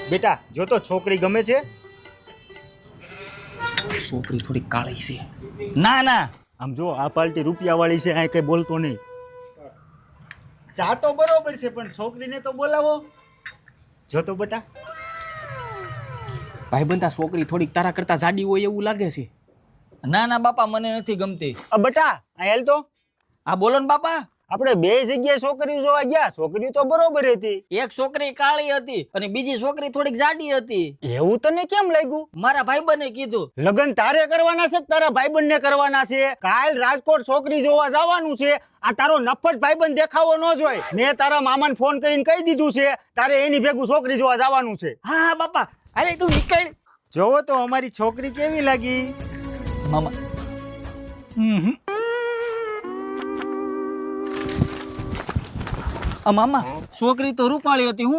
બેટા જો તો છોકરી ગમે છે? છોકરી થોડી કાળી છે. ના ના, આમ જો આ પાર્ટી રૂપિયા વાળી છે, આ કઈ બોલતો નહીં. ચા તો બરોબર છે પણ છોકરીને તો બોલાવો. જો તો બેટા. ભાઈબંધ આ છોકરી થોડીક તારા કરતા જાડી હોય એવું લાગે છે. ના ના બાપા, મને નથી ગમતી. બેટા આ હેલ તો. હા બોલો ને બાપા. આપણે બે જગ્યાએ છોકરીઓ જોવા ગયા, છોકરી તો બરોબર હતી. એક છોકરી કાળી હતી અને બીજી છોકરી થોડીક જાડી હતી. એવું તને કેમ લાગ્યું? મારા ભાઈબંધે કીધું. લગ્ન તારે કરવાના છે કે તારા ભાઈબંધને કરવાના છે? કાલ રાજકોટ છોકરી જોવા જવાનું છે. આ તારો નફટ ભાઈબંધ દેખાવો ન જોઈએ. મેં તારા મામાને ફોન કરીને કહી દીધું છે તારે એની ભેગું છોકરી જોવા જવાનું છે. હા હા બાપા, અરે તું નીકળ. જોવો તો અમારી છોકરી કેવી લાગી. મામા મામા છોકરી તો રૂપાળી હતી. હું